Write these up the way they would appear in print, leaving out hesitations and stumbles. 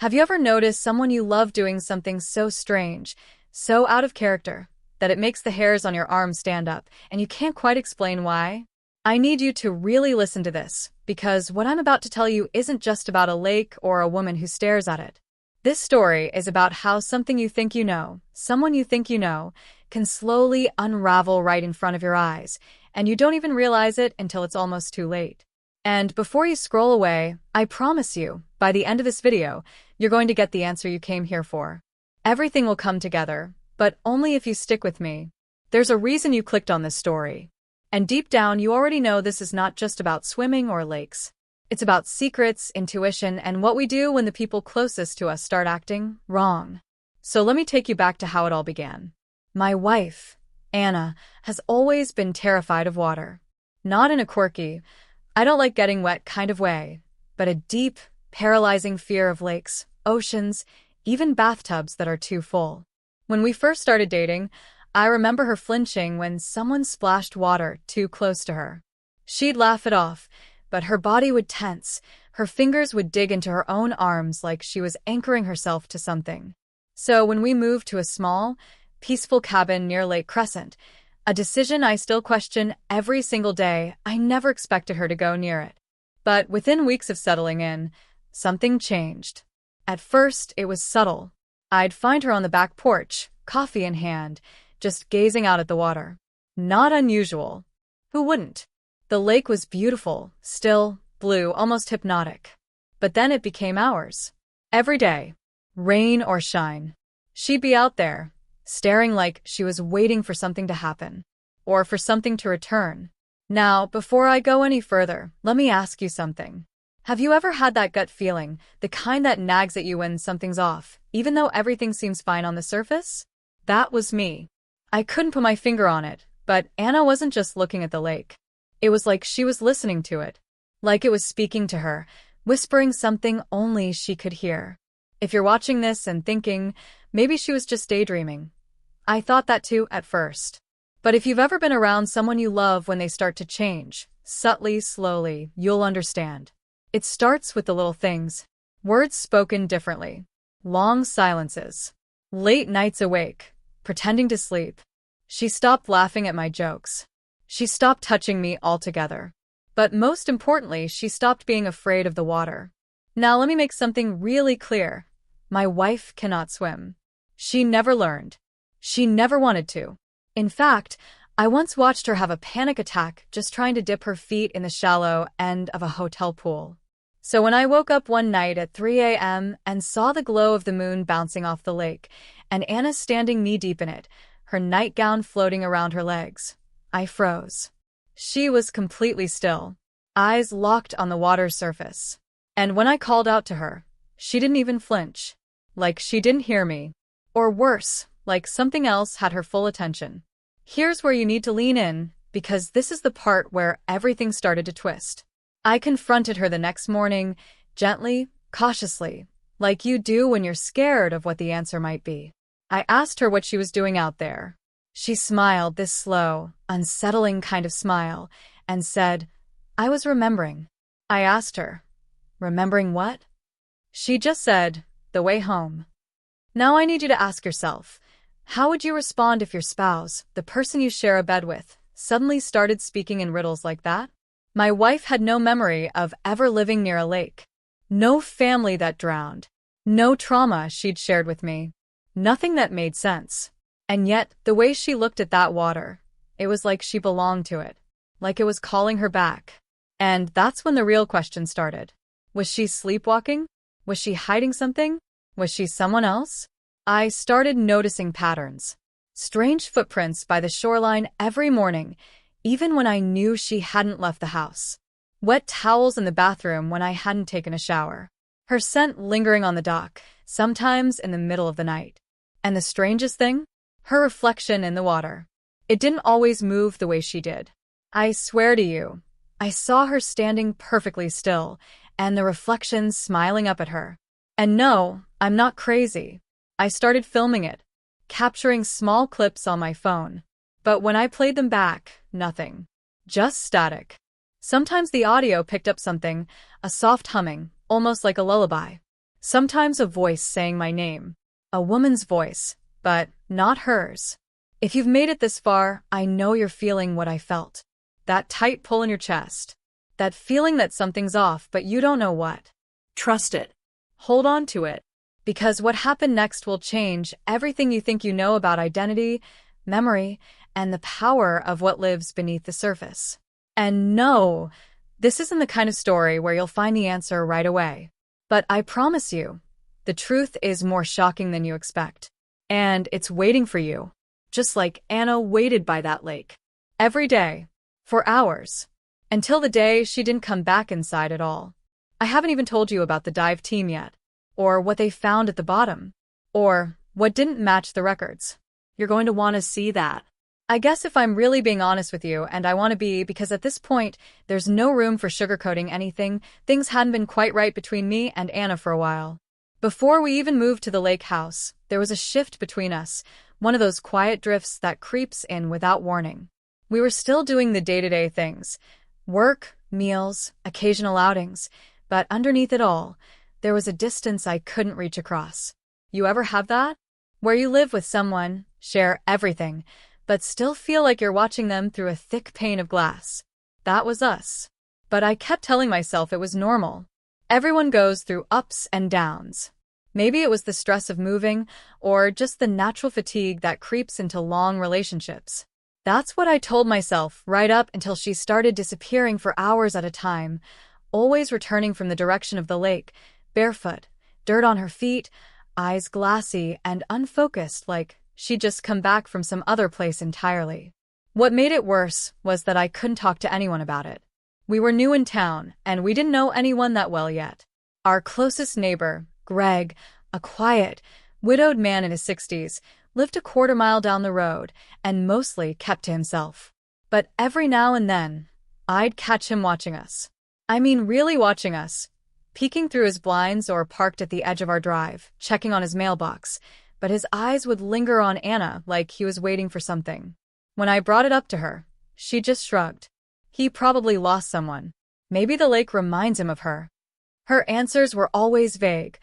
Have you ever noticed someone you love doing something so strange, so out of character, that it makes the hairs on your arms stand up, and you can't quite explain why? I need you to really listen to this, because what I'm about to tell you isn't just about a lake or a woman who stares at it. This story is about how something you think you know, someone you think you know, can slowly unravel right in front of your eyes, and you don't even realize it until it's almost too late. And before you scroll away, I promise you, by the end of this video, you're going to get the answer you came here for. Everything will come together, but only if you stick with me. There's a reason you clicked on this story. And deep down, you already know this is not just about swimming or lakes. It's about secrets, intuition, and what we do when the people closest to us start acting wrong. So let me take you back to how it all began. My wife, Anna, has always been terrified of water. Not in a quirky, I don't like getting wet kind of way, but a deep, paralyzing fear of lakes, oceans, even bathtubs that are too full. When we first started dating, I remember her flinching when someone splashed water too close to her. She'd laugh it off, but her body would tense, her fingers would dig into her own arms like she was anchoring herself to something. So when we moved to a small, peaceful cabin near Lake Crescent, a decision I still question every single day, I never expected her to go near it. But within weeks of settling in, something changed. At first, it was subtle. I'd find her on the back porch, coffee in hand, just gazing out at the water. Not unusual. Who wouldn't? The lake was beautiful, still, blue, almost hypnotic. But then it became ours. Every day, rain or shine, she'd be out there, staring like she was waiting for something to happen, or for something to return. Now, before I go any further, let me ask you something. Have you ever had that gut feeling, the kind that nags at you when something's off, even though everything seems fine on the surface? That was me. I couldn't put my finger on it, but Anna wasn't just looking at the lake. It was like she was listening to it. Like it was speaking to her, whispering something only she could hear. If you're watching this and thinking, maybe she was just daydreaming. I thought that too at first. But if you've ever been around someone you love when they start to change, subtly, slowly, you'll understand. It starts with the little things. Words spoken differently. Long silences. Late nights awake, pretending to sleep. She stopped laughing at my jokes. She stopped touching me altogether. But most importantly, she stopped being afraid of the water. Now let me make something really clear. My wife cannot swim. She never learned. She never wanted to. In fact, I once watched her have a panic attack just trying to dip her feet in the shallow end of a hotel pool. So when I woke up one night at 3 a.m. and saw the glow of the moon bouncing off the lake, and Anna standing knee-deep in it, her nightgown floating around her legs, I froze. She was completely still, eyes locked on the water's surface. And when I called out to her, she didn't even flinch. Like she didn't hear me. Or worse, like something else had her full attention. Here's where you need to lean in, because this is the part where everything started to twist. I confronted her the next morning, gently, cautiously, like you do when you're scared of what the answer might be. I asked her what she was doing out there. She smiled, this slow, unsettling kind of smile, and said, "I was remembering." I asked her, "Remembering what?" She just said, "The way home." Now I need you to ask yourself, how would you respond if your spouse, the person you share a bed with, suddenly started speaking in riddles like that? My wife had no memory of ever living near a lake. No family that drowned. No trauma she'd shared with me. Nothing that made sense. And yet, the way she looked at that water, it was like she belonged to it. Like it was calling her back. And that's when the real question started. Was she sleepwalking? Was she hiding something? Was she someone else? I started noticing patterns. Strange footprints by the shoreline every morning, even when I knew she hadn't left the house. Wet towels in the bathroom when I hadn't taken a shower. Her scent lingering on the dock, sometimes in the middle of the night. And the strangest thing? Her reflection in the water. It didn't always move the way she did. I swear to you, I saw her standing perfectly still, and the reflection smiling up at her. And no, I'm not crazy. I started filming it, capturing small clips on my phone. But when I played them back, nothing. Just static. Sometimes the audio picked up something, a soft humming, almost like a lullaby. Sometimes a voice saying my name. A woman's voice, but not hers. If you've made it this far, I know you're feeling what I felt. That tight pull in your chest. That feeling that something's off, but you don't know what. Trust it. Hold on to it. Because what happened next will change everything you think you know about identity, memory, and the power of what lives beneath the surface. And no, this isn't the kind of story where you'll find the answer right away. But I promise you, the truth is more shocking than you expect. And it's waiting for you, just like Anna waited by that lake. Every day, for hours, until the day she didn't come back inside at all. I haven't even told you about the dive team yet, or what they found at the bottom, or what didn't match the records. You're going to want to see that. I guess if I'm really being honest with you, and I want to be, because at this point, there's no room for sugarcoating anything, things hadn't been quite right between me and Anna for a while. Before we even moved to the lake house, there was a shift between us, one of those quiet drifts that creeps in without warning. We were still doing the day-to-day things, work, meals, occasional outings, but underneath it all, there was a distance I couldn't reach across. You ever have that? Where you live with someone, share everything, but still feel like you're watching them through a thick pane of glass. That was us. But I kept telling myself it was normal. Everyone goes through ups and downs. Maybe it was the stress of moving, or just the natural fatigue that creeps into long relationships. That's what I told myself right up until she started disappearing for hours at a time, always returning from the direction of the lake, barefoot, dirt on her feet, eyes glassy and unfocused like she'd just come back from some other place entirely. What made it worse was that I couldn't talk to anyone about it. We were new in town, and we didn't know anyone that well yet. Our closest neighbor, Greg, a quiet, widowed man in his 60s, lived a quarter-mile down the road and mostly kept to himself. But every now and then, I'd catch him watching us. I mean really watching us, peeking through his blinds or parked at the edge of our drive, checking on his mailbox, but his eyes would linger on Anna like he was waiting for something. When I brought it up to her, she just shrugged. He probably lost someone. Maybe the lake reminds him of her. Her answers were always vague,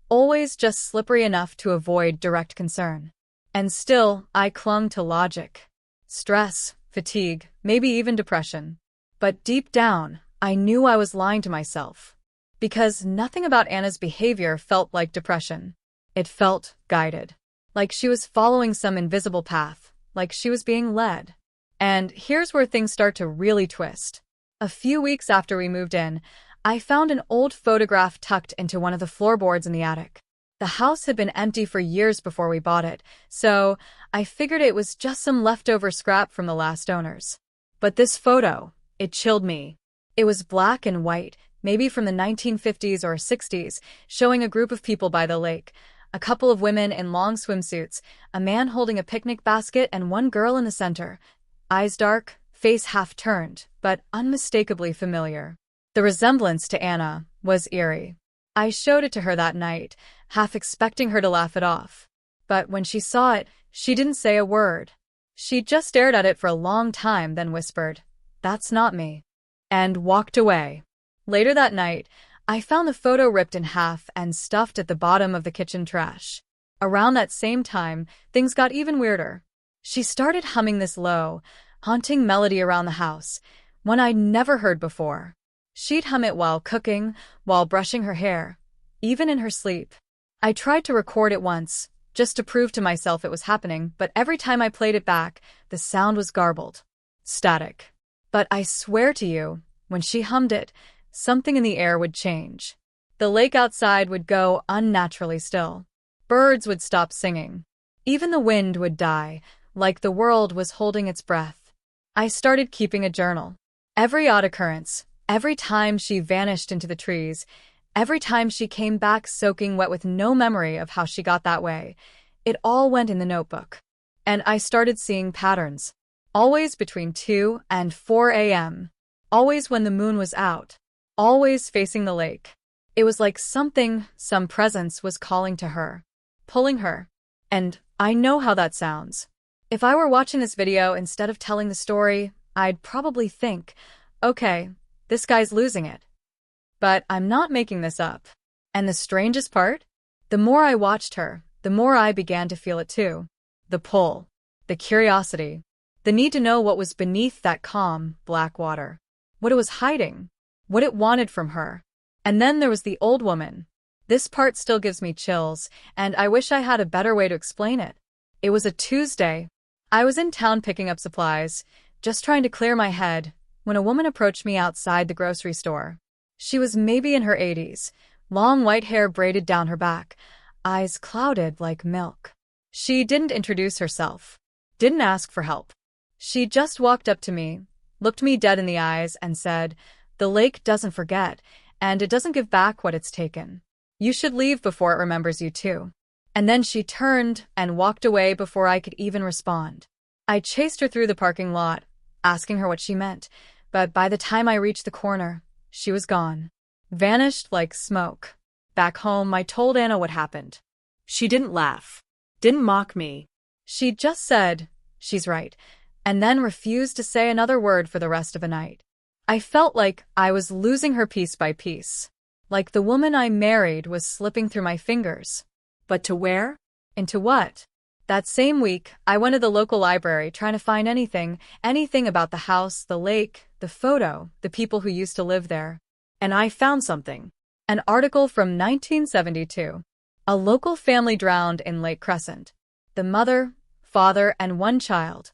always just slippery enough to avoid direct concern. And still, I clung to logic. Stress, fatigue, maybe even depression. But deep down, I knew I was lying to myself. Because nothing about Anna's behavior felt like depression. It felt guided. Like she was following some invisible path, like she was being led. And here's where things start to really twist. A few weeks after we moved in, I found an old photograph tucked into one of the floorboards in the attic. The house had been empty for years before we bought it, so I figured it was just some leftover scrap from the last owners. But this photo, it chilled me. It was black and white, maybe from the 1950s or 60s, showing a group of people by the lake. A couple of women in long swimsuits, a man holding a picnic basket, and one girl in the center. Eyes dark, face half-turned, but unmistakably familiar. The resemblance to Anna was eerie. I showed it to her that night, half expecting her to laugh it off. But when she saw it, she didn't say a word. She just stared at it for a long time, then whispered, "That's not me," and walked away. Later that night, I found the photo ripped in half and stuffed at the bottom of the kitchen trash. Around that same time, things got even weirder. She started humming this low, haunting melody around the house, one I'd never heard before. She'd hum it while cooking, while brushing her hair, even in her sleep. I tried to record it once, just to prove to myself it was happening, but every time I played it back, the sound was garbled. Static. But I swear to you, when she hummed it, something in the air would change. The lake outside would go unnaturally still. Birds would stop singing. Even the wind would die, like the world was holding its breath. I started keeping a journal. Every odd occurrence, every time she vanished into the trees, every time she came back soaking wet with no memory of how she got that way, it all went in the notebook. And I started seeing patterns. Always between 2 and 4 a.m. Always when the moon was out. Always facing the lake. It was like some presence was calling to her, pulling her. And I know how that sounds. If I were watching this video instead of telling the story, I'd probably think, okay, this guy's losing it. But I'm not making this up. And the strangest part? The more I watched her, the more I began to feel it too. The pull, the curiosity, the need to know what was beneath that calm, black water. What it was hiding, what it wanted from her. And then there was the old woman. This part still gives me chills, and I wish I had a better way to explain it. It was a Tuesday. I was in town picking up supplies, just trying to clear my head, when a woman approached me outside the grocery store. She was maybe in her 80s, long white hair braided down her back, eyes clouded like milk. She didn't introduce herself, didn't ask for help. She just walked up to me, looked me dead in the eyes, and said, "The lake doesn't forget, and it doesn't give back what it's taken. You should leave before it remembers you too." And then she turned and walked away before I could even respond. I chased her through the parking lot, asking her what she meant, but by the time I reached the corner, she was gone. Vanished like smoke. Back home, I told Anna what happened. She didn't laugh. Didn't mock me. She just said, "She's right," and then refused to say another word for the rest of the night. I felt like I was losing her piece by piece. Like the woman I married was slipping through my fingers. But to where? Into what? That same week, I went to the local library trying to find anything about the house, the lake, the photo, the people who used to live there. And I found something. An article from 1972. A local family drowned in Lake Crescent. The mother, father, and one child,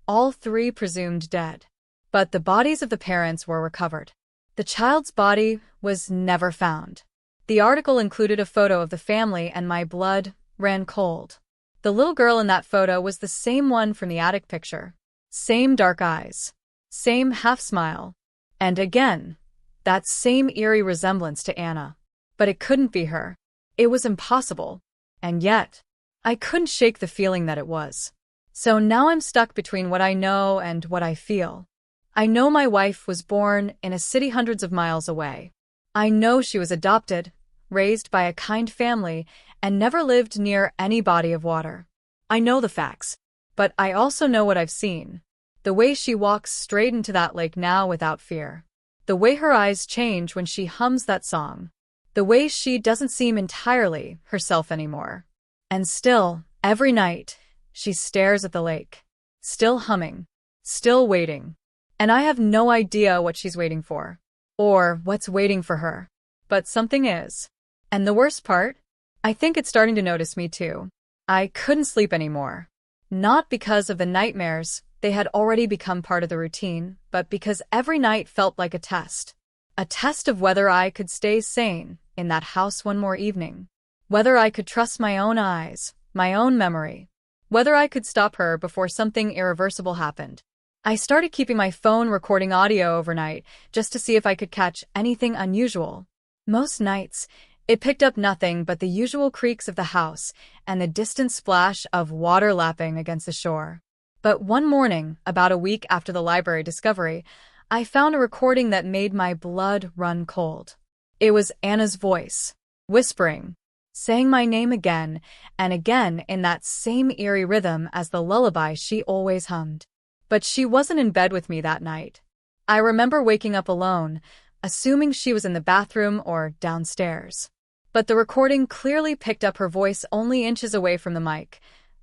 all three presumed dead. But the bodies of the parents were recovered. The child's body was never found. The article included a photo of the family, and my blood ran cold. The little girl in that photo was the same one from the attic picture. Same dark eyes. Same half-smile. And again, that same eerie resemblance to Anna. But it couldn't be her. It was impossible. And yet, I couldn't shake the feeling that it was. So now I'm stuck between what I know and what I feel. I know my wife was born in a city hundreds of miles away. I know she was adopted, raised by a kind family, and never lived near any body of water. I know the facts. But I also know what I've seen. The way she walks straight into that lake now without fear. The way her eyes change when she hums that song. The way she doesn't seem entirely herself anymore. And still, every night, she stares at the lake. Still humming. Still waiting. And I have no idea what she's waiting for. Or what's waiting for her. But something is. And the worst part? I think it's starting to notice me too. I couldn't sleep anymore. Not because of the nightmares, they had already become part of the routine, but because every night felt like a test. A test of whether I could stay sane in that house one more evening. Whether I could trust my own eyes, my own memory. Whether I could stop her before something irreversible happened. I started keeping my phone recording audio overnight just to see if I could catch anything unusual. Most nights, it picked up nothing but the usual creaks of the house and the distant splash of water lapping against the shore. But one morning, about a week after the library discovery, I found a recording that made my blood run cold. It was Anna's voice, whispering, saying my name again and again in that same eerie rhythm as the lullaby she always hummed. But she wasn't in bed with me that night. I remember waking up alone, assuming she was in the bathroom or downstairs. But the recording clearly picked up her voice only inches away from the mic,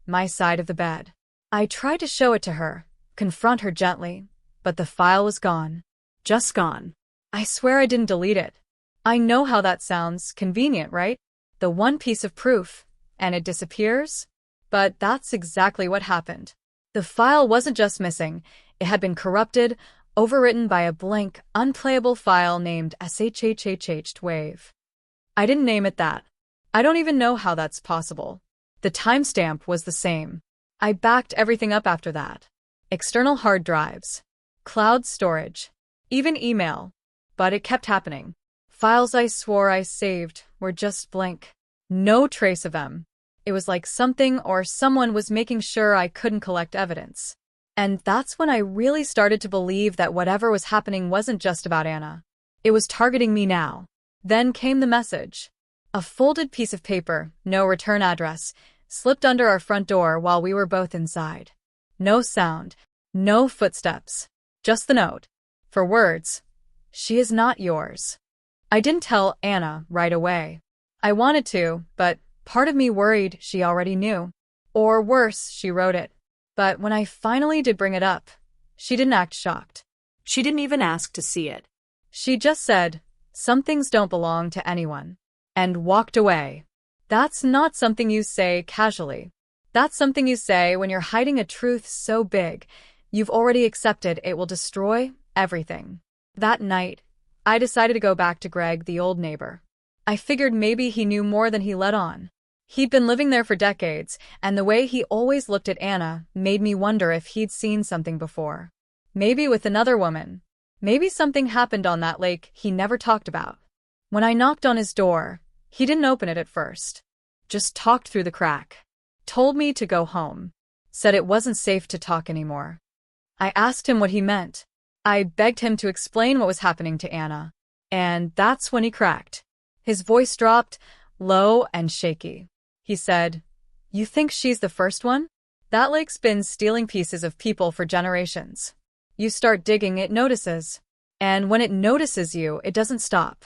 my side of the bed. I tried to show it to her, confront her gently, but the file was gone. Just gone. I swear I didn't delete it. I know how that sounds, convenient, right? The one piece of proof, and it disappears? But that's exactly what happened. The file wasn't just missing, it had been corrupted, overwritten by a blank, unplayable file named shhhh-wave. I didn't name it that. I don't even know how that's possible. The timestamp was the same. I backed everything up after that. External hard drives. Cloud storage. Even email. But it kept happening. Files I swore I saved were just blank. No trace of them. It was like something or someone was making sure I couldn't collect evidence. And that's when I really started to believe that whatever was happening wasn't just about Anna. It was targeting me now. Then came the message. A folded piece of paper, no return address, slipped under our front door while we were both inside. No sound, no footsteps, just the note. For words, "She is not yours." I didn't tell Anna right away. I wanted to, but part of me worried she already knew. Or worse, she wrote it. But when I finally did bring it up, she didn't act shocked. She didn't even ask to see it. She just said, "Some things don't belong to anyone," and walked away. That's not something you say casually. That's something you say when you're hiding a truth so big, you've already accepted it will destroy everything. That night, I decided to go back to Greg, the old neighbor. I figured maybe he knew more than he let on. He'd been living there for decades, and the way he always looked at Anna made me wonder if he'd seen something before. Maybe with another woman. Maybe something happened on that lake he never talked about. When I knocked on his door, he didn't open it at first. Just talked through the crack. Told me to go home. Said it wasn't safe to talk anymore. I asked him what he meant. I begged him to explain what was happening to Anna. And that's when he cracked. His voice dropped, low and shaky. He said, "You think she's the first one? That lake's been stealing pieces of people for generations. You start digging, it notices. And when it notices you, it doesn't stop."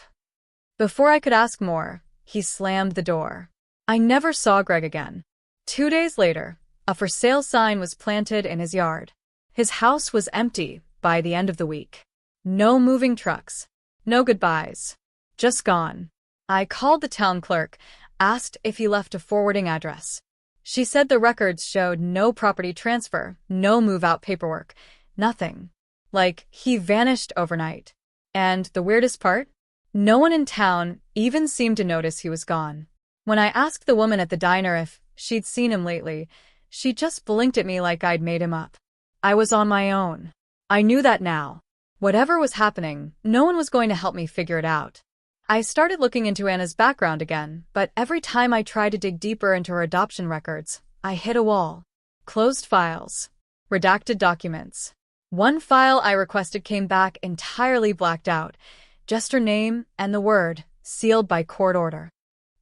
Before I could ask more, he slammed the door. I never saw Greg again. 2 days later, a for sale sign was planted in his yard. His house was empty by the end of the week. No moving trucks. No goodbyes. Just gone. I called the town clerk, asked if he left a forwarding address. She said the records showed no property transfer, no move-out paperwork, nothing. Like, he vanished overnight. And the weirdest part? No one in town even seemed to notice he was gone. When I asked the woman at the diner if she'd seen him lately, she just blinked at me like I'd made him up. I was on my own. I knew that now. Whatever was happening, no one was going to help me figure it out. I started looking into Anna's background again, but every time I tried to dig deeper into her adoption records, I hit a wall. Closed files. Redacted documents. One file I requested came back entirely blacked out. Just her name and the word, sealed by court order.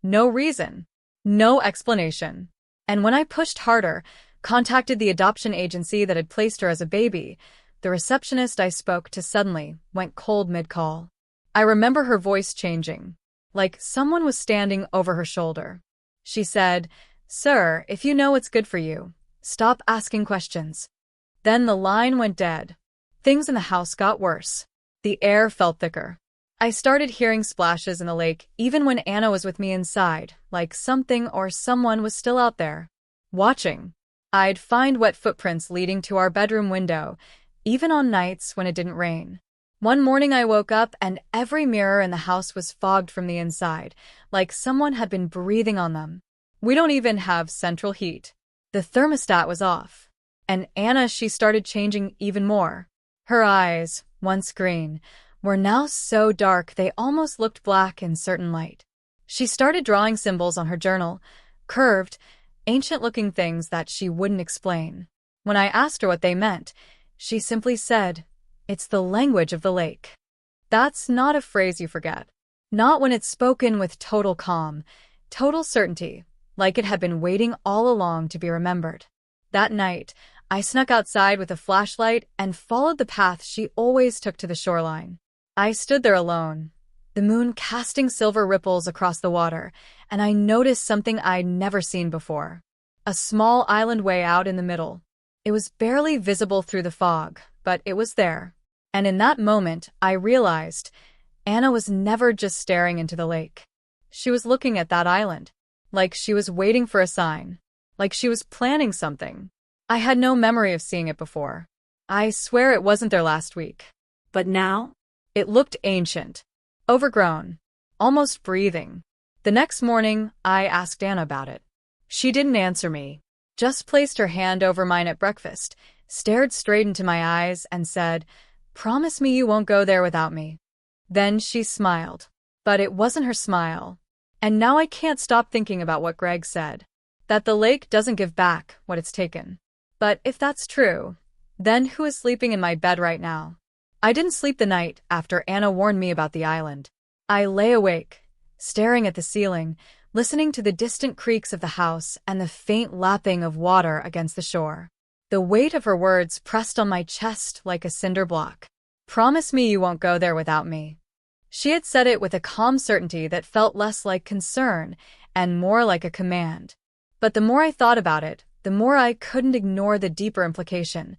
No reason. No explanation. And when I pushed harder, contacted the adoption agency that had placed her as a baby, the receptionist I spoke to suddenly went cold mid-call. I remember her voice changing, like someone was standing over her shoulder. She said, "Sir, if you know what's good for you, stop asking questions." Then the line went dead. Things in the house got worse. The air felt thicker. I started hearing splashes in the lake even when Anna was with me inside, like something or someone was still out there, watching. I'd find wet footprints leading to our bedroom window, even on nights when it didn't rain. One morning I woke up and every mirror in the house was fogged from the inside, like someone had been breathing on them. We don't even have central heat. The thermostat was off. And Anna, she started changing even more. Her eyes, once green, were now so dark they almost looked black in certain light. She started drawing symbols on her journal, curved, ancient-looking things that she wouldn't explain. When I asked her what they meant, she simply said, "It's the language of the lake." That's not a phrase you forget. Not when it's spoken with total calm, total certainty, like it had been waiting all along to be remembered. That night, I snuck outside with a flashlight and followed the path she always took to the shoreline. I stood there alone, the moon casting silver ripples across the water, and I noticed something I'd never seen before. A small island way out in the middle. It was barely visible through the fog, but it was there. And in that moment, I realized Anna was never just staring into the lake. She was looking at that island, like she was waiting for a sign, like she was planning something. I had no memory of seeing it before. I swear it wasn't there last week. But now? It looked ancient, overgrown, almost breathing. The next morning, I asked Anna about it. She didn't answer me, just placed her hand over mine at breakfast, stared straight into my eyes, and said, "Promise me you won't go there without me." Then she smiled. But it wasn't her smile. And now I can't stop thinking about what Greg said. That the lake doesn't give back what it's taken. But if that's true, then who is sleeping in my bed right now? I didn't sleep the night after Anna warned me about the island. I lay awake, staring at the ceiling, listening to the distant creaks of the house and the faint lapping of water against the shore. The weight of her words pressed on my chest like a cinder block. "Promise me you won't go there without me." She had said it with a calm certainty that felt less like concern and more like a command. But the more I thought about it, the more I couldn't ignore the deeper implication.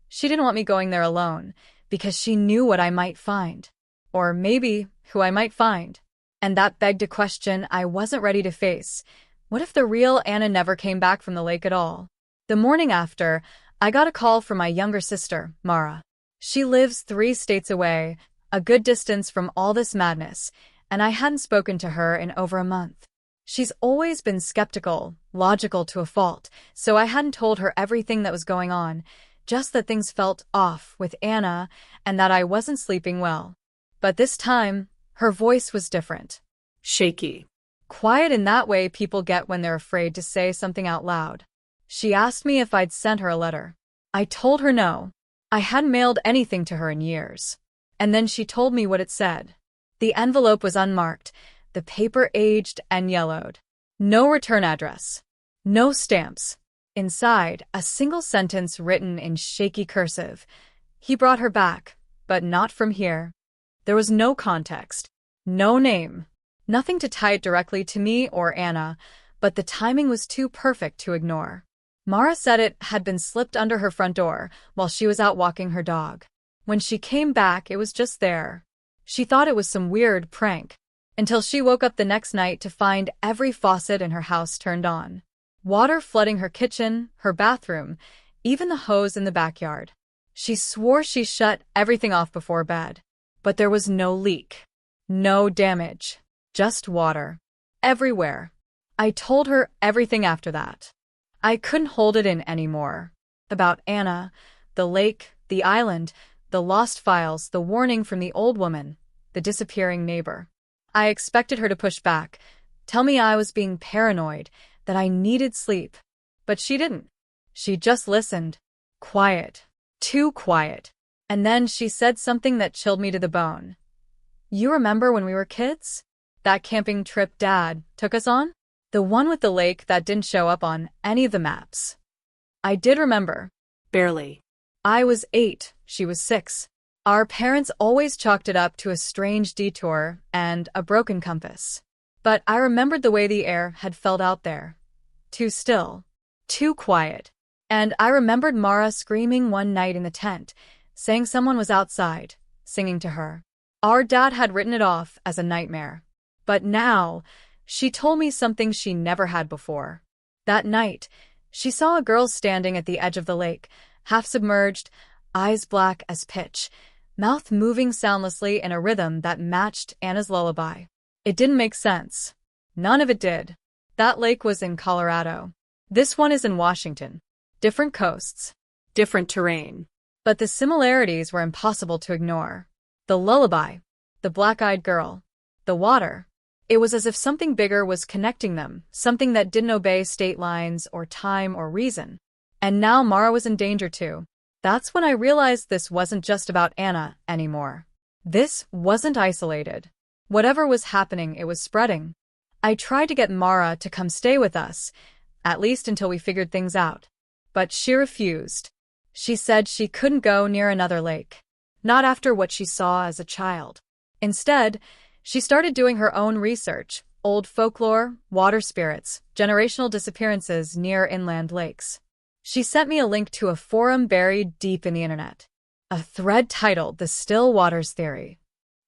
She didn't want me going there alone, because she knew what I might find. Or maybe who I might find. And that begged a question I wasn't ready to face. What if the real Anna never came back from the lake at all? The morning after, I got a call from my younger sister, Mara. She lives 3 states away, a good distance from all this madness, and I hadn't spoken to her in over a month. She's always been skeptical, logical to a fault, so I hadn't told her everything that was going on, just that things felt off with Anna and that I wasn't sleeping well. But this time, her voice was different. Shaky. Quiet in that way people get when they're afraid to say something out loud. She asked me if I'd sent her a letter. I told her no. I hadn't mailed anything to her in years. And then she told me what it said. The envelope was unmarked, the paper aged and yellowed. No return address. No stamps. Inside, a single sentence written in shaky cursive. He brought her back, but not from here. There was no context. No name. Nothing to tie it directly to me or Anna, but the timing was too perfect to ignore. Mara said it had been slipped under her front door while she was out walking her dog. When she came back, it was just there. She thought it was some weird prank, until she woke up the next night to find every faucet in her house turned on. Water flooding her kitchen, her bathroom, even the hose in the backyard. She swore she shut everything off before bed. But there was no leak. No damage. Just water. Everywhere. I told her everything after that. I couldn't hold it in anymore. About Anna, the lake, the island, the lost files, the warning from the old woman, the disappearing neighbor. I expected her to push back, tell me I was being paranoid, that I needed sleep. But she didn't. She just listened. Quiet. Too quiet. And then she said something that chilled me to the bone. You remember when we were kids? That camping trip Dad took us on? The one with the lake that didn't show up on any of the maps. I did remember. Barely. I was 8, she was 6. Our parents always chalked it up to a strange detour and a broken compass. But I remembered the way the air had felt out there. Too still. Too quiet. And I remembered Mara screaming one night in the tent, saying someone was outside, singing to her. Our dad had written it off as a nightmare. But now, she told me something she never had before. That night, she saw a girl standing at the edge of the lake, half submerged, eyes black as pitch, mouth moving soundlessly in a rhythm that matched Anna's lullaby. It didn't make sense. None of it did. That lake was in Colorado. This one is in Washington. Different coasts. Different terrain. But the similarities were impossible to ignore. The lullaby. The black-eyed girl. The water. It was as if something bigger was connecting them, something that didn't obey state lines or time or reason. And now Mara was in danger too. That's when I realized this wasn't just about Anna anymore. This wasn't isolated. Whatever was happening, it was spreading. I tried to get Mara to come stay with us, at least until we figured things out. But she refused. She said she couldn't go near another lake. Not after what she saw as a child. Instead, she started doing her own research, old folklore, water spirits, generational disappearances near inland lakes. She sent me a link to a forum buried deep in the internet. A thread titled The Still Waters Theory.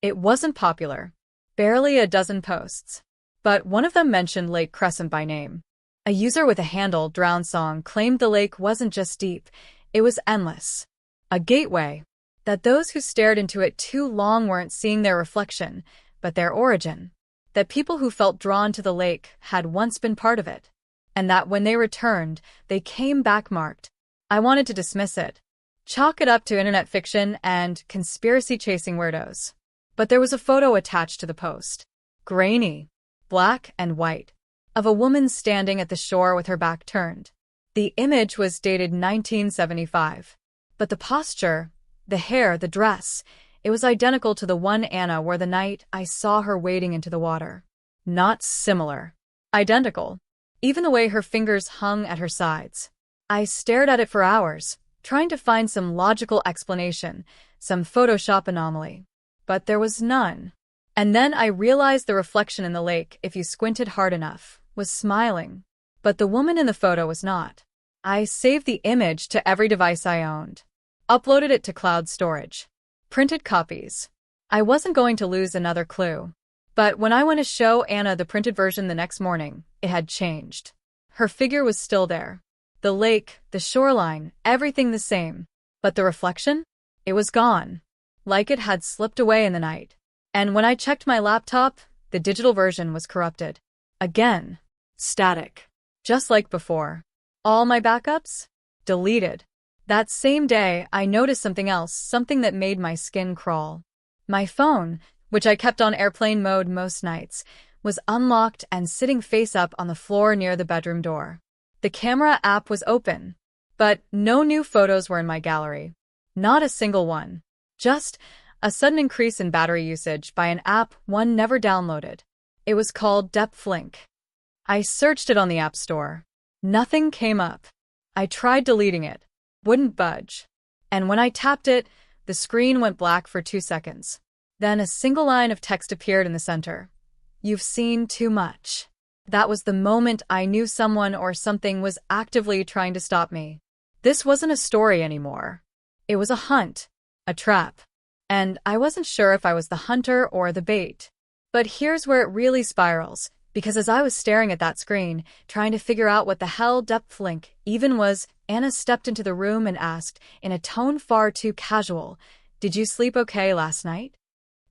It wasn't popular. Barely a dozen posts. But one of them mentioned Lake Crescent by name. A user with a handle, Drown Song, claimed the lake wasn't just deep, it was endless. A gateway. That those who stared into it too long weren't seeing their reflection, but their origin. That people who felt drawn to the lake had once been part of it. And that when they returned, they came back marked. I wanted to dismiss it. Chalk it up to internet fiction and conspiracy-chasing weirdos. But there was a photo attached to the post. Grainy. Black and white. Of a woman standing at the shore with her back turned. The image was dated 1975. But the posture, the hair, the dress, it was identical to the one Anna wore the night I saw her wading into the water. Not similar. Identical. Even the way her fingers hung at her sides. I stared at it for hours, trying to find some logical explanation, some Photoshop anomaly. But there was none. And then I realized the reflection in the lake, if you squinted hard enough, was smiling. But the woman in the photo was not. I saved the image to every device I owned. Uploaded it to cloud storage. Printed copies. I wasn't going to lose another clue. But when I went to show Anna the printed version the next morning, it had changed. Her figure was still there. The lake, the shoreline, everything the same. But the reflection? It was gone. Like it had slipped away in the night. And when I checked my laptop, the digital version was corrupted. Again. Static. Just like before. All my backups? Deleted. That same day, I noticed something else, something that made my skin crawl. My phone, which I kept on airplane mode most nights, was unlocked and sitting face up on the floor near the bedroom door. The camera app was open, but no new photos were in my gallery. Not a single one. Just a sudden increase in battery usage by an app one never downloaded. It was called DepthLink. I searched it on the App Store. Nothing came up. I tried deleting it. Wouldn't budge. And when I tapped it, the screen went black for 2 seconds. Then a single line of text appeared in the center. You've seen too much. That was the moment I knew someone or something was actively trying to stop me. This wasn't a story anymore. It was a hunt, a trap. And I wasn't sure if I was the hunter or the bait. But here's where it really spirals, because as I was staring at that screen, trying to figure out what the hell DepthLink even was, Anna stepped into the room and asked, in a tone far too casual, "Did you sleep okay last night?"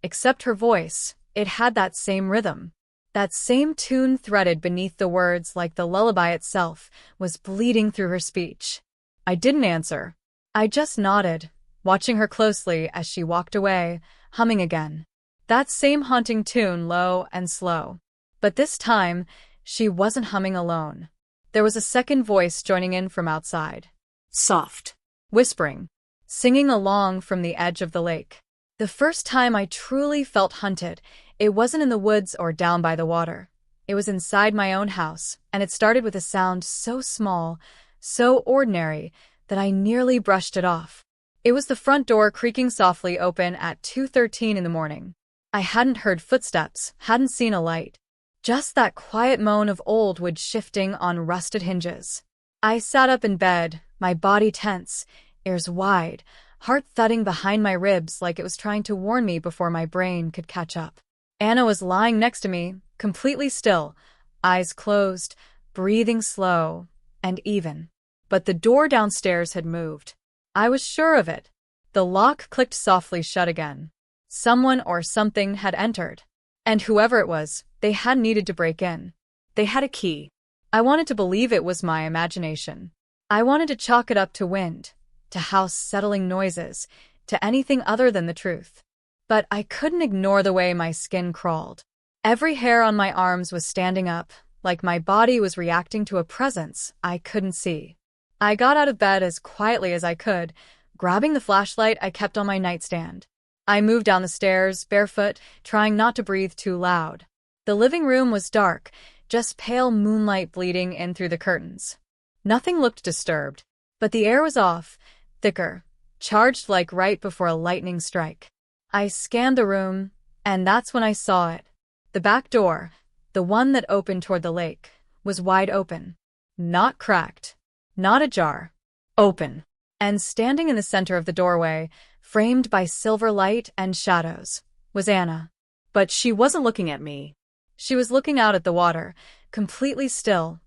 Except her voice, it had that same rhythm. That same tune threaded beneath the words like the lullaby itself was bleeding through her speech. I didn't answer. I just nodded, watching her closely as she walked away, humming again. That same haunting tune, low and slow. But this time, she wasn't humming alone. There was a second voice joining in from outside. Soft. Whispering. Singing along from the edge of the lake. The first time I truly felt hunted, it wasn't in the woods or down by the water. It was inside my own house, and it started with a sound so small, so ordinary, that I nearly brushed it off. It was the front door creaking softly open at 2:13 in the morning. I hadn't heard footsteps, hadn't seen a light. Just that quiet moan of old wood shifting on rusted hinges. I sat up in bed, my body tense, ears wide, heart thudding behind my ribs like it was trying to warn me before my brain could catch up. Anna was lying next to me, completely still, eyes closed, breathing slow and even. But the door downstairs had moved. I was sure of it. The lock clicked softly shut again. Someone or something had entered. And whoever it was, they had needed to break in. They had a key. I wanted to believe it was my imagination. I wanted to chalk it up to wind, to house-settling noises, to anything other than the truth. But I couldn't ignore the way my skin crawled. Every hair on my arms was standing up, like my body was reacting to a presence I couldn't see. I got out of bed as quietly as I could, grabbing the flashlight I kept on my nightstand. I moved down the stairs, barefoot, trying not to breathe too loud. The living room was dark, just pale moonlight bleeding in through the curtains. Nothing looked disturbed, but the air was off, thicker, charged like right before a lightning strike. I scanned the room, and that's when I saw it. The back door, the one that opened toward the lake, was wide open. Not cracked. Not ajar. Open. And standing in the center of the doorway, framed by silver light and shadows, was Anna. But she wasn't looking at me. She was looking out at the water, completely still,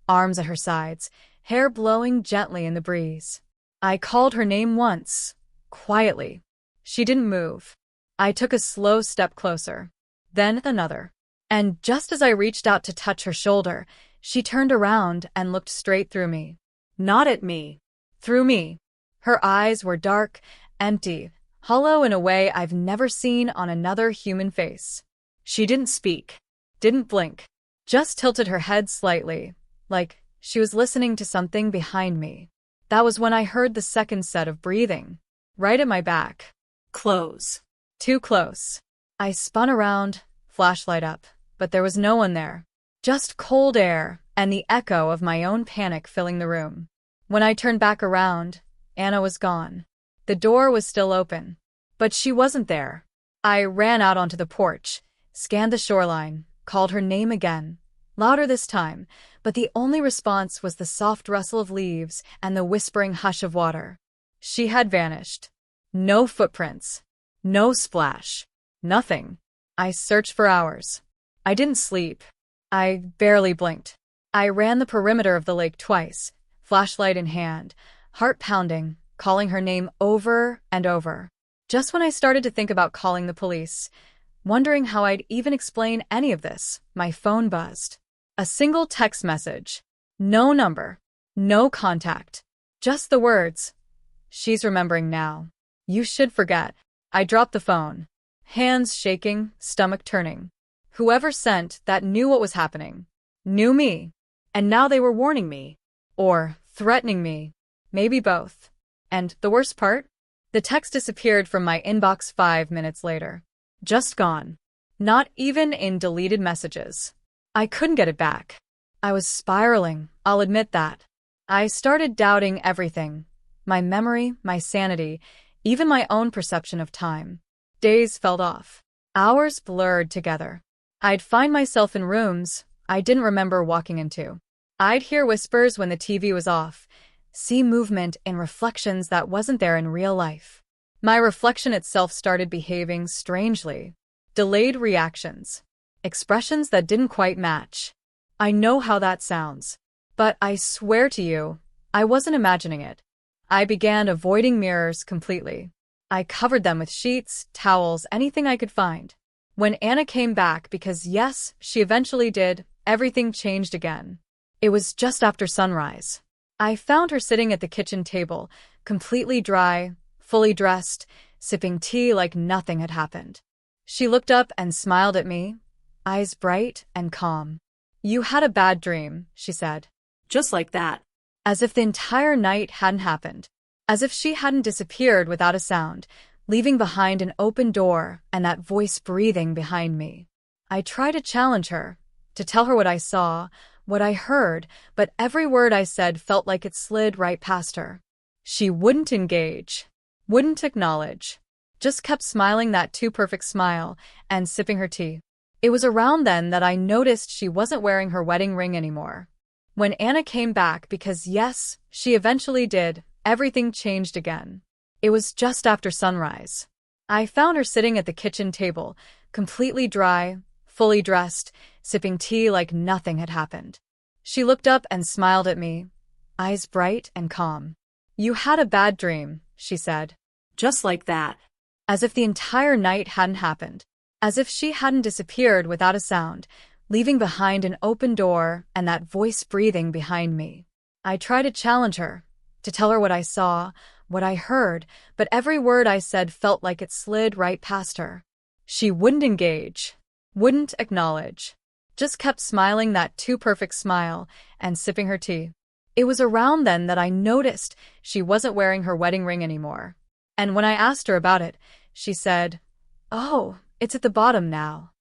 arms at her sides, hair blowing gently in the breeze. I called her name once, quietly. She didn't move. I took a slow step closer, then another. And just as I reached out to touch her shoulder, she turned around and looked straight through me. Not at me. Through me. Her eyes were dark, empty, hollow in a way I've never seen on another human face. She didn't speak, didn't blink, just tilted her head slightly, like she was listening to something behind me. That was when I heard the second set of breathing, right at my back. Close. Too close. I spun around, flashlight up, but there was no one there. Just cold air and the echo of my own panic filling the room. When I turned back around, Anna was gone. The door was still open, but she wasn't there. I ran out onto the porch, scanned the shoreline, called her name again, louder this time, but the only response was the soft rustle of leaves and the whispering hush of water. She had vanished. No footprints. No splash. Nothing. I searched for hours. I didn't sleep. I barely blinked. I ran the perimeter of the lake twice, flashlight in hand, heart pounding, calling her name over and over. Just when I started to think about calling the police, wondering how I'd even explain any of this, my phone buzzed. A single text message. No number. No contact. Just the words. She's remembering now. You should forget. I dropped the phone. Hands shaking, stomach turning. Whoever sent that knew what was happening. Knew me. And now they were warning me. Or threatening me. Maybe both. And the worst part? The text disappeared from my inbox 5 minutes later. Just gone. Not even in deleted messages. I couldn't get it back. I was spiraling, I'll admit that. I started doubting everything. My memory, my sanity, even my own perception of time. Days fell off. Hours blurred together. I'd find myself in rooms I didn't remember walking into. I'd hear whispers when the TV was off, see movement in reflections that wasn't there in real life. My reflection itself started behaving strangely. Delayed reactions. Expressions that didn't quite match. I know how that sounds. But I swear to you, I wasn't imagining it. I began avoiding mirrors completely. I covered them with sheets, towels, anything I could find. When Anna came back, because yes, she eventually did, everything changed again. It was just after sunrise. I found her sitting at the kitchen table, completely dry, fully dressed, sipping tea like nothing had happened. She looked up and smiled at me, eyes bright and calm. You had a bad dream, she said. Just like that. As if the entire night hadn't happened. As if she hadn't disappeared without a sound, leaving behind an open door and that voice breathing behind me. I tried to challenge her, to tell her what I saw, what I heard, but every word I said felt like it slid right past her. She wouldn't engage, wouldn't acknowledge, just kept smiling that too perfect smile and sipping her tea. It was around then that I noticed she wasn't wearing her wedding ring anymore. When Anna came back, because yes, she eventually did, everything changed again. It was just after sunrise. I found her sitting at the kitchen table, completely dry, fully dressed, sipping tea like nothing had happened. She looked up and smiled at me, eyes bright and calm. You had a bad dream, she said. Just like that. As if the entire night hadn't happened. As if she hadn't disappeared without a sound, leaving behind an open door and that voice breathing behind me. I tried to challenge her, to tell her what I saw, what I heard, but every word I said felt like it slid right past her. She wouldn't engage, wouldn't acknowledge, just kept smiling that too perfect smile and sipping her tea. It was around then that I noticed she wasn't wearing her wedding ring anymore. And when I asked her about it, she said, "Oh, it's at the bottom now."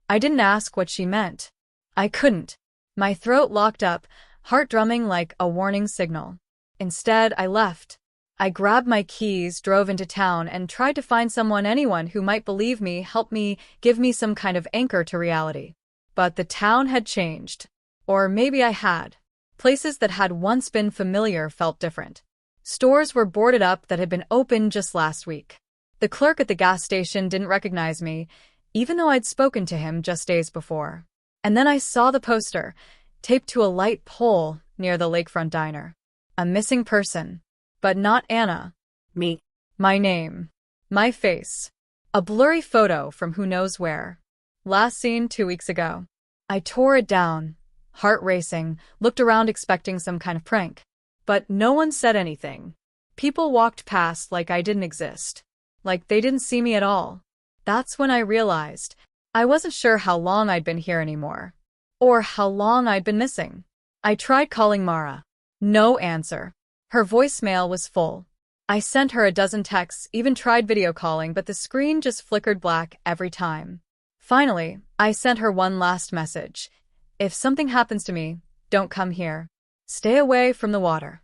I didn't ask what she meant. I couldn't. My throat locked up, heart drumming like a warning signal. Instead, I left. I grabbed my keys, drove into town, and tried to find anyone who might believe me, help me, give me some kind of anchor to reality. But the town had changed. Or maybe I had. Places that had once been familiar felt different. Stores were boarded up that had been open just last week. The clerk at the gas station didn't recognize me, even though I'd spoken to him just days before. And then I saw the poster, taped to a light pole near the lakefront diner. A missing person. But not Anna. Me. My name. My face. A blurry photo from who knows where. Last seen 2 weeks ago. I tore it down, heart racing, looked around expecting some kind of prank. But no one said anything. People walked past like I didn't exist. Like they didn't see me at all. That's when I realized I wasn't sure how long I'd been here anymore. Or how long I'd been missing. I tried calling Mara. No answer. Her voicemail was full. I sent her a dozen texts, even tried video calling, but the screen just flickered black every time. Finally, I sent her one last message. If something happens to me, don't come here. Stay away from the water.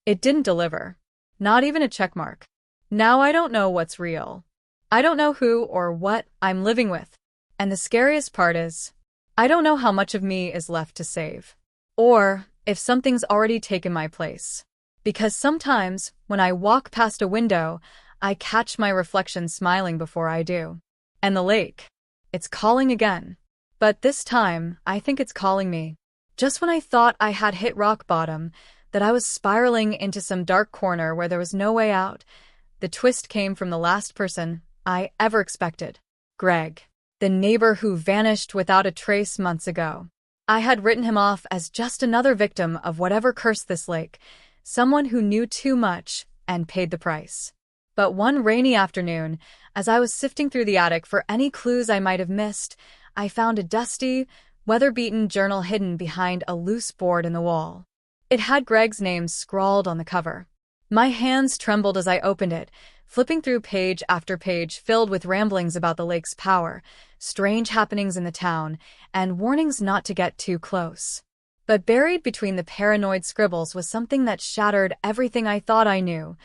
It didn't deliver. Not even a checkmark. Now I don't know what's real. I don't know who or what I'm living with. And the scariest part is, I don't know how much of me is left to save. Or if something's already taken my place. Because sometimes, when I walk past a window, I catch my reflection smiling before I do. And the lake. It's calling again. But this time, I think it's calling me. Just when I thought I had hit rock bottom, that I was spiraling into some dark corner where there was no way out, the twist came from the last person I ever expected. Greg. The neighbor who vanished without a trace months ago. I had written him off as just another victim of whatever cursed this lake, someone who knew too much and paid the price. But one rainy afternoon, as I was sifting through the attic for any clues I might have missed, I found a dusty, weather-beaten journal hidden behind a loose board in the wall. It had Greg's name scrawled on the cover. My hands trembled as I opened it, flipping through page after page filled with ramblings about the lake's power, strange happenings in the town, and warnings not to get too close. But buried between the paranoid scribbles was something that shattered everything I thought I knew.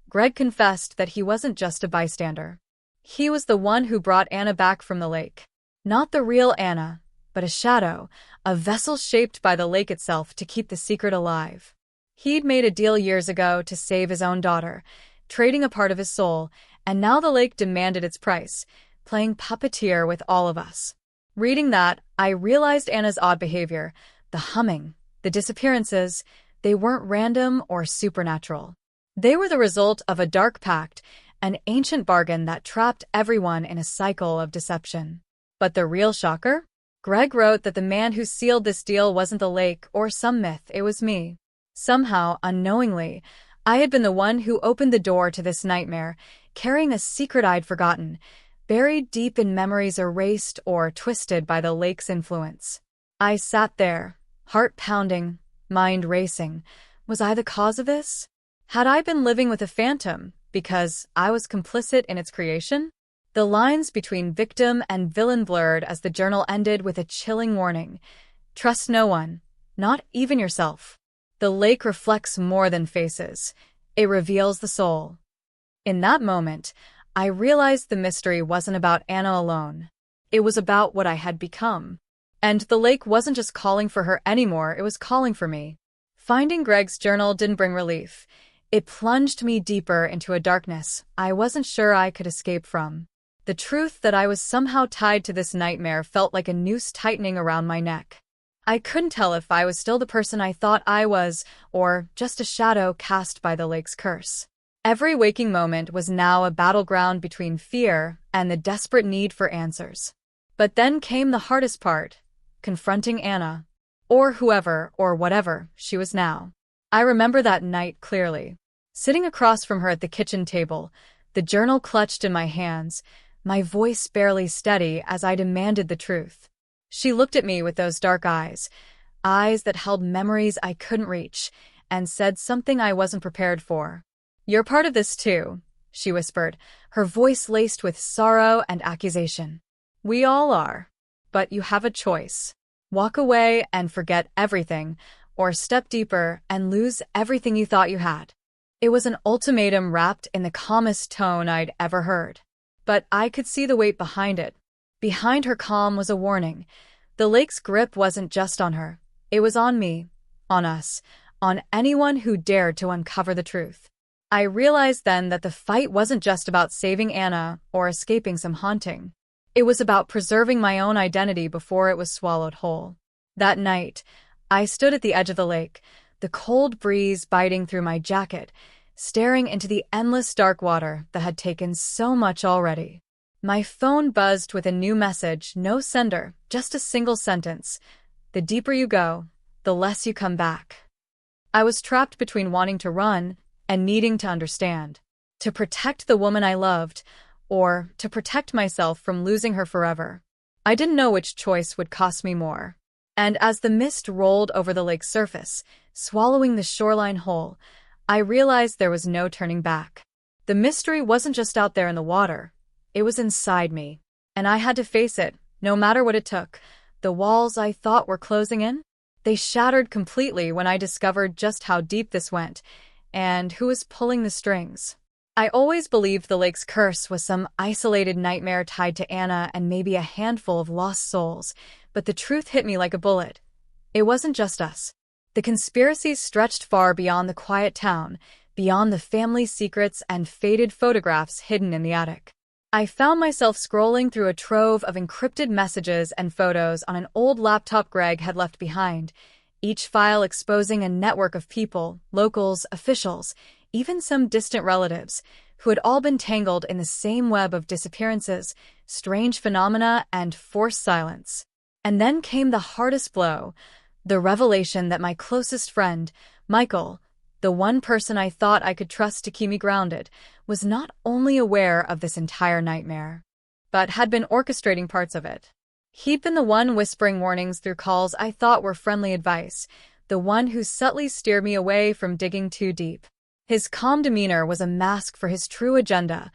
Greg confessed that he wasn't just a bystander. He was the one who brought Anna back from the lake. Not the real Anna, but a shadow, a vessel shaped by the lake itself to keep the secret alive. He'd made a deal years ago to save his own daughter, trading a part of his soul, and now the lake demanded its price, playing puppeteer with all of us. Reading that, I realized Anna's odd behavior, the humming, the disappearances, they weren't random or supernatural. They were the result of a dark pact, an ancient bargain that trapped everyone in a cycle of deception. But the real shocker? Greg wrote that the man who sealed this deal wasn't the lake or some myth, it was me. Somehow, unknowingly, I had been the one who opened the door to this nightmare, carrying a secret I'd forgotten, buried deep in memories erased or twisted by the lake's influence. I sat there, heart pounding, mind racing. Was I the cause of this? Had I been living with a phantom because I was complicit in its creation? The lines between victim and villain blurred as the journal ended with a chilling warning. Trust no one, not even yourself. The lake reflects more than faces. It reveals the soul. In that moment, I realized the mystery wasn't about Anna alone. It was about what I had become. And the lake wasn't just calling for her anymore, it was calling for me. Finding Greg's journal didn't bring relief. It plunged me deeper into a darkness I wasn't sure I could escape from. The truth that I was somehow tied to this nightmare felt like a noose tightening around my neck. I couldn't tell if I was still the person I thought I was, or just a shadow cast by the lake's curse. Every waking moment was now a battleground between fear and the desperate need for answers. But then came the hardest part, confronting Anna. Or whoever, or whatever, she was now. I remember that night clearly. Sitting across from her at the kitchen table, the journal clutched in my hands, my voice barely steady as I demanded the truth. She looked at me with those dark eyes that held memories I couldn't reach, and said something I wasn't prepared for. "You're part of this too," she whispered, her voice laced with sorrow and accusation. "We all are. But you have a choice. Walk away and forget everything, or step deeper and lose everything you thought you had." It was an ultimatum wrapped in the calmest tone I'd ever heard. But I could see the weight behind it. Behind her calm was a warning. The lake's grip wasn't just on her. It was on me, on us, on anyone who dared to uncover the truth. I realized then that the fight wasn't just about saving Anna or escaping some haunting. It was about preserving my own identity before it was swallowed whole. That night, I stood at the edge of the lake, the cold breeze biting through my jacket, staring into the endless dark water that had taken so much already. My phone buzzed with a new message, no sender, just a single sentence. "The deeper you go, the less you come back." I was trapped between wanting to run and needing to understand. To protect the woman I loved, or to protect myself from losing her forever. I didn't know which choice would cost me more. And as the mist rolled over the lake's surface, swallowing the shoreline whole, I realized there was no turning back. The mystery wasn't just out there in the water. It was inside me, and I had to face it, no matter what it took. The walls I thought were closing in? They shattered completely when I discovered just how deep this went, and who was pulling the strings. I always believed the lake's curse was some isolated nightmare tied to Anna and maybe a handful of lost souls, but the truth hit me like a bullet. It wasn't just us. The conspiracies stretched far beyond the quiet town, beyond the family secrets and faded photographs hidden in the attic. I found myself scrolling through a trove of encrypted messages and photos on an old laptop Greg had left behind, each file exposing a network of people, locals, officials, even some distant relatives, who had all been tangled in the same web of disappearances, strange phenomena, and forced silence. And then came the hardest blow, the revelation that my closest friend, Michael, the one person I thought I could trust to keep me grounded, was not only aware of this entire nightmare, but had been orchestrating parts of it. He'd been the one whispering warnings through calls I thought were friendly advice, the one who subtly steered me away from digging too deep. His calm demeanor was a mask for his true agenda,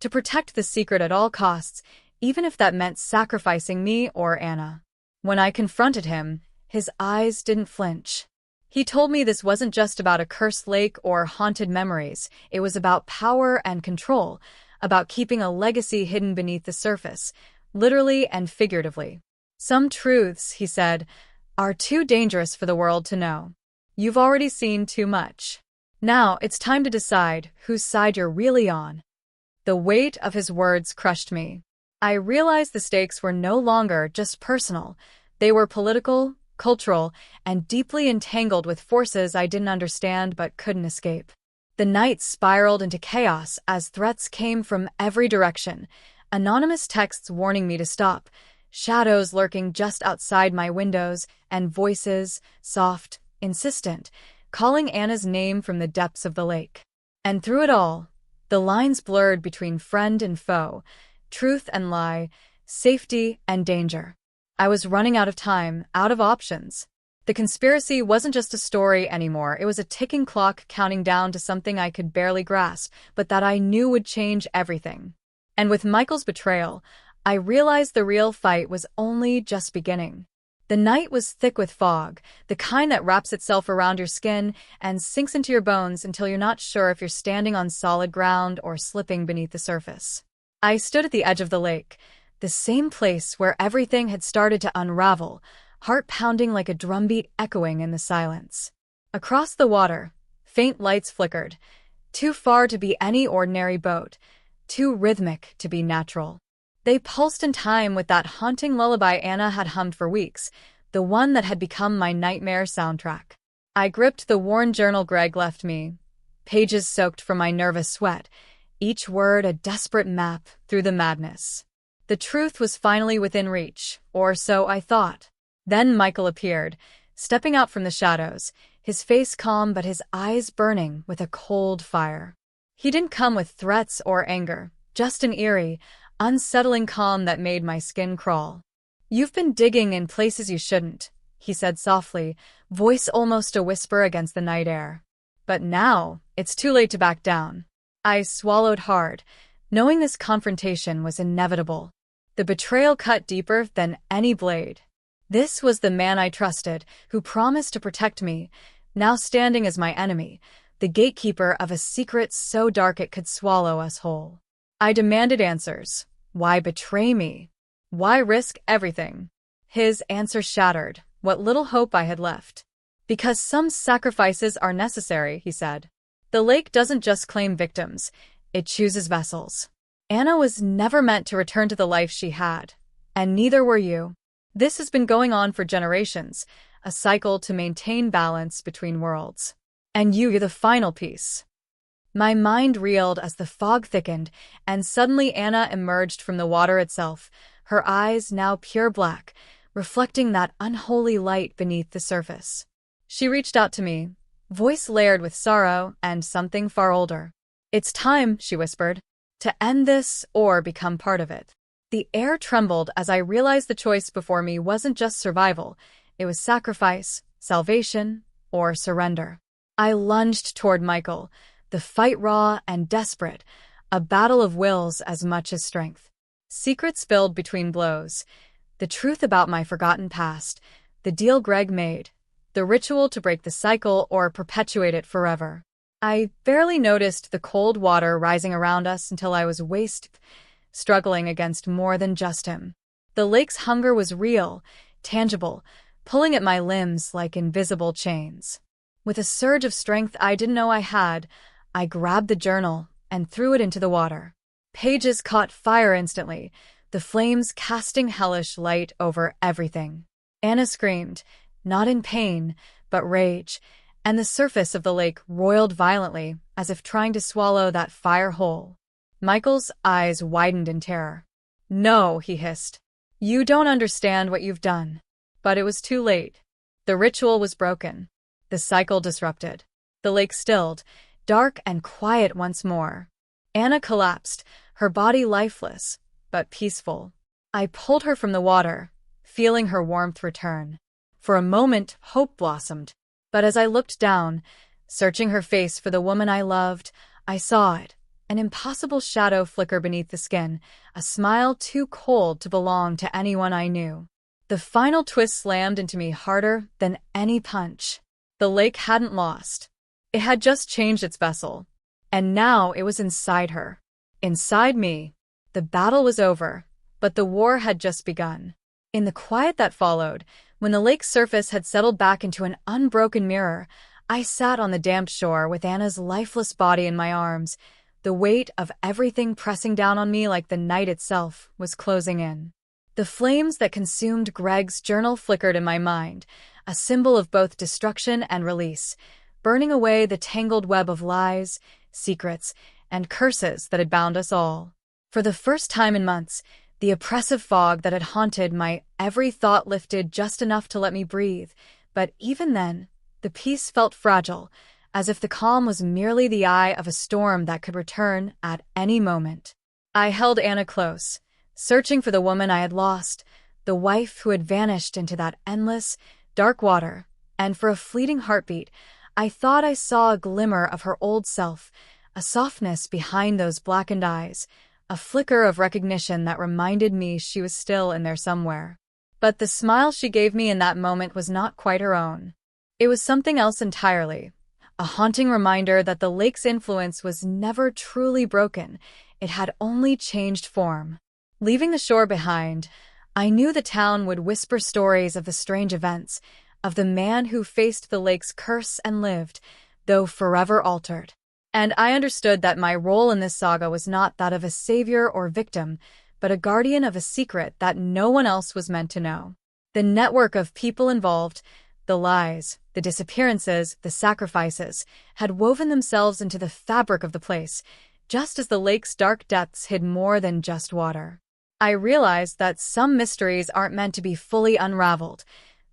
to protect the secret at all costs, even if that meant sacrificing me or Anna. When I confronted him, his eyes didn't flinch. He told me this wasn't just about a cursed lake or haunted memories. It was about power and control, about keeping a legacy hidden beneath the surface, literally and figuratively. Some truths, he said, are too dangerous for the world to know. You've already seen too much. Now it's time to decide whose side you're really on. The weight of his words crushed me. I realized the stakes were no longer just personal. They were political, cultural, and deeply entangled with forces I didn't understand but couldn't escape. The night spiraled into chaos as threats came from every direction, anonymous texts warning me to stop, shadows lurking just outside my windows, and voices, soft, insistent, calling Anna's name from the depths of the lake. And through it all, the lines blurred between friend and foe, truth and lie, safety and danger. I was running out of time, out of options. The conspiracy wasn't just a story anymore. It was a ticking clock counting down to something I could barely grasp, but that I knew would change everything. And with Michael's betrayal, I realized the real fight was only just beginning. The night was thick with fog, the kind that wraps itself around your skin and sinks into your bones until you're not sure if you're standing on solid ground or slipping beneath the surface. I stood at the edge of the lake, the same place where everything had started to unravel, heart pounding like a drumbeat echoing in the silence. Across the water, faint lights flickered, too far to be any ordinary boat, too rhythmic to be natural. They pulsed in time with that haunting lullaby Anna had hummed for weeks, the one that had become my nightmare soundtrack. I gripped the worn journal Greg left me, pages soaked from my nervous sweat, each word a desperate map through the madness. The truth was finally within reach, or so I thought. Then Michael appeared, stepping out from the shadows, his face calm but his eyes burning with a cold fire. He didn't come with threats or anger, just an eerie, unsettling calm that made my skin crawl. "You've been digging in places you shouldn't," he said softly, voice almost a whisper against the night air. "But now, it's too late to back down." I swallowed hard, knowing this confrontation was inevitable. The betrayal cut deeper than any blade. This was the man I trusted, who promised to protect me, now standing as my enemy, the gatekeeper of a secret so dark it could swallow us whole. I demanded answers. Why betray me? Why risk everything? His answer shattered what little hope I had left. "Because some sacrifices are necessary," he said. "The lake doesn't just claim victims, it chooses vessels. Anna was never meant to return to the life she had, and neither were you. This has been going on for generations, a cycle to maintain balance between worlds. And you're the final piece." My mind reeled as the fog thickened, and suddenly Anna emerged from the water itself, her eyes now pure black, reflecting that unholy light beneath the surface. She reached out to me, voice layered with sorrow and something far older. "It's time," she whispered, "to end this or become part of it." The air trembled as I realized the choice before me wasn't just survival, it was sacrifice, salvation, or surrender. I lunged toward Michael, the fight raw and desperate, a battle of wills as much as strength. Secrets spilled between blows, the truth about my forgotten past, the deal Greg made, the ritual to break the cycle or perpetuate it forever. I barely noticed the cold water rising around us until I was struggling against more than just him. The lake's hunger was real, tangible, pulling at my limbs like invisible chains. With a surge of strength I didn't know I had, I grabbed the journal and threw it into the water. Pages caught fire instantly, the flames casting hellish light over everything. Anna screamed, not in pain, but rage, and the surface of the lake roiled violently, as if trying to swallow that fire whole. Michael's eyes widened in terror. "No," he hissed. "You don't understand what you've done." But it was too late. The ritual was broken. The cycle disrupted. The lake stilled, dark and quiet once more. Anna collapsed, her body lifeless, but peaceful. I pulled her from the water, feeling her warmth return. For a moment, hope blossomed. But as I looked down, searching her face for the woman I loved, I saw it. An impossible shadow flicker beneath the skin, a smile too cold to belong to anyone I knew. The final twist slammed into me harder than any punch. The lake hadn't lost. It had just changed its vessel. And now it was inside her. Inside me. The battle was over, but the war had just begun. In the quiet that followed, when the lake's surface had settled back into an unbroken mirror, I sat on the damp shore with Anna's lifeless body in my arms. The weight of everything pressing down on me like the night itself was closing in. The flames that consumed Greg's journal flickered in my mind, a symbol of both destruction and release, burning away the tangled web of lies, secrets, and curses that had bound us all. For the first time in months, the oppressive fog that had haunted my every thought lifted just enough to let me breathe, but even then, the peace felt fragile, as if the calm was merely the eye of a storm that could return at any moment. I held Anna close, searching for the woman I had lost, the wife who had vanished into that endless, dark water, and for a fleeting heartbeat, I thought I saw a glimmer of her old self, a softness behind those blackened eyes, a flicker of recognition that reminded me she was still in there somewhere. But the smile she gave me in that moment was not quite her own. It was something else entirely. A haunting reminder that the lake's influence was never truly broken, it had only changed form. Leaving the shore behind, I knew the town would whisper stories of the strange events, of the man who faced the lake's curse and lived, though forever altered. And I understood that my role in this saga was not that of a savior or victim, but a guardian of a secret that no one else was meant to know. The network of people involved, the lies, the disappearances, the sacrifices, had woven themselves into the fabric of the place, just as the lake's dark depths hid more than just water. I realized that some mysteries aren't meant to be fully unraveled.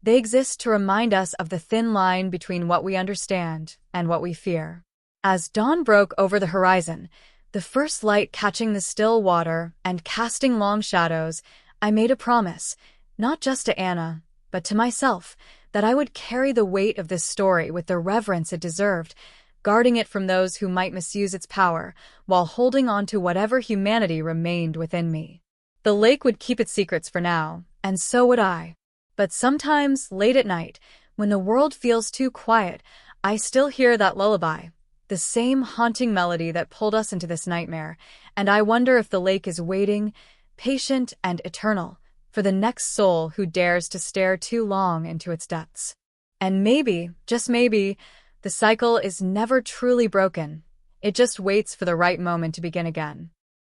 They exist to remind us of the thin line between what we understand and what we fear. As dawn broke over the horizon, the first light catching the still water and casting long shadows, I made a promise, not just to Anna, but to myself, that I would carry the weight of this story with the reverence it deserved, guarding it from those who might misuse its power, while holding on to whatever humanity remained within me. The lake would keep its secrets for now, and so would I. But sometimes, late at night, when the world feels too quiet, I still hear that lullaby, the same haunting melody that pulled us into this nightmare, and I wonder if the lake is waiting, patient and eternal, for the next soul who dares to stare too long into its depths. And maybe, just maybe, the cycle is never truly broken. It just waits for the right moment to begin again.